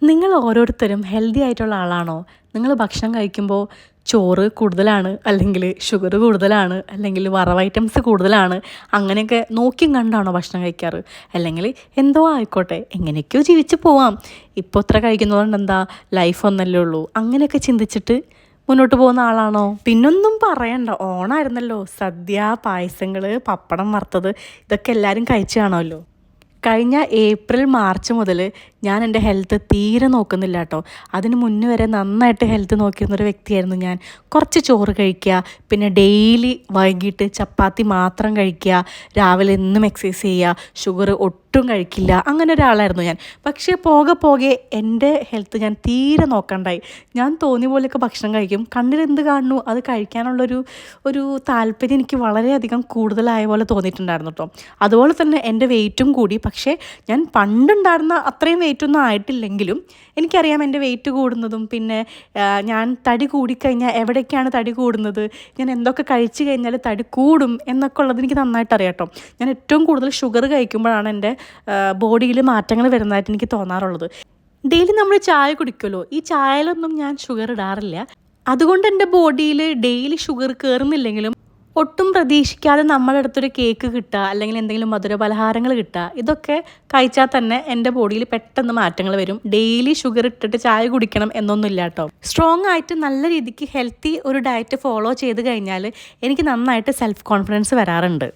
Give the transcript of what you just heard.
നിങ്ങൾ ഓരോരുത്തരും ഹെൽത്തി ആയിട്ടുള്ള ആളാണോ? നിങ്ങൾ ഭക്ഷണം കഴിക്കുമ്പോൾ ചോറ് കൂടുതലാണ്, അല്ലെങ്കിൽ ഷുഗർ കൂടുതലാണ്, അല്ലെങ്കിൽ വറവ് ഐറ്റംസ് കൂടുതലാണ്, അങ്ങനെയൊക്കെ നോക്കിയും കണ്ടാണോ ഭക്ഷണം കഴിക്കാറ്? അല്ലെങ്കിൽ എന്തോ ആയിക്കോട്ടെ, എങ്ങനെയൊക്കെയോ ജീവിച്ച് പോവാം, ഇപ്പോൾ ഇത്ര കഴിക്കുന്നതുകൊണ്ട് എന്താ, ലൈഫ് ഒന്നല്ലേ ഉള്ളൂ, അങ്ങനെയൊക്കെ ചിന്തിച്ചിട്ട് മുന്നോട്ട് പോകുന്ന ആളാണോ? പിന്നൊന്നും പറയണ്ട, ഓണമായിരുന്നല്ലോ, സദ്യ, പായസങ്ങൾ, പപ്പടം വറുത്തത്, ഇതൊക്കെ എല്ലാവരും കഴിച്ചു കാണുമല്ലോ. കഴിഞ്ഞ ഏപ്രിൽ മാർച്ച് മുതൽ ഞാൻ എൻ്റെ ഹെൽത്ത് തീരെ നോക്കുന്നില്ല കേട്ടോ. അതിന് മുന്നേ വരെ നന്നായിട്ട് ഹെൽത്ത് നോക്കിയിരുന്നൊരു വ്യക്തിയായിരുന്നു ഞാൻ. കുറച്ച് ചോറ് കഴിക്കുക, പിന്നെ ഡെയിലി വൈകിട്ട് ചപ്പാത്തി മാത്രം കഴിക്കുക, രാവിലെ എന്നും എക്സസൈസ് ചെയ്യുക, ഷുഗർ ഒട്ടും കഴിക്കില്ല, അങ്ങനെ ഒരാളായിരുന്നു ഞാൻ. പക്ഷേ പോകെ പോകെ എൻ്റെ ഹെൽത്ത് ഞാൻ തീരെ നോക്കണ്ടായി. ഞാൻ തോന്നിയ പോലെയൊക്കെ ഭക്ഷണം കഴിക്കും, കണ്ണിലെന്ത് കാണുന്നു അത് കഴിക്കാനുള്ളൊരു താല്പര്യം എനിക്ക് വളരെയധികം കൂടുതലായ പോലെ തോന്നിയിട്ടുണ്ടായിരുന്നു കേട്ടോ. അതുപോലെ തന്നെ എൻ്റെ വെയിറ്റും കൂടി. പക്ഷേ ഞാൻ പണ്ടുണ്ടായിരുന്ന അത്രയും വെയിറ്റൊന്നും ആയിട്ടില്ലെങ്കിലും എനിക്കറിയാം എൻ്റെ വെയിറ്റ് കൂടുന്നതും, പിന്നെ ഞാൻ തടി കൂടിക്കഴിഞ്ഞാൽ എവിടേക്കാണ് തടി കൂടുന്നത്, ഞാൻ എന്തൊക്കെ കഴിച്ചു കഴിഞ്ഞാൽ തടി കൂടും എന്നൊക്കെ ഉള്ളത് എനിക്ക് നന്നായിട്ട് അറിയാം കേട്ടോ. ഞാൻ ഏറ്റവും കൂടുതൽ ഷുഗർ കഴിക്കുമ്പോഴാണ് എൻ്റെ ബോഡിയിൽ മാറ്റങ്ങൾ വരുന്നതായിട്ട് എനിക്ക് തോന്നാറുള്ളത്. ഡെയിലി നമ്മൾ ചായ കുടിക്കുമല്ലോ, ഈ ചായയിലൊന്നും ഞാൻ ഷുഗർ ഇടാറില്ല. അതുകൊണ്ട് എൻ്റെ ബോഡിയിൽ ഡെയിലി ഷുഗർ കയറുന്നില്ലെങ്കിലും ഒട്ടും പ്രതീക്ഷിക്കാതെ നമ്മുടെ അടുത്തൊരു കേക്ക് കിട്ടുക, അല്ലെങ്കിൽ എന്തെങ്കിലും മധുര പലഹാരങ്ങൾ കിട്ടുക, ഇതൊക്കെ കഴിച്ചാൽ തന്നെ എൻ്റെ ബോഡിയിൽ പെട്ടെന്ന് മാറ്റങ്ങൾ വരും. ഡെയിലി ഷുഗർ ഇട്ടിട്ട് ചായ കുടിക്കണം എന്നൊന്നുമില്ല കേട്ടോ. സ്ട്രോങ് ആയിട്ട് നല്ല രീതിക്ക് ഹെൽത്തി ഒരു ഡയറ്റ് ഫോളോ ചെയ്ത് കഴിഞ്ഞാൽ എനിക്ക് നന്നായിട്ട് സെൽഫ് കോൺഫിഡൻസ് വരാറുണ്ട്.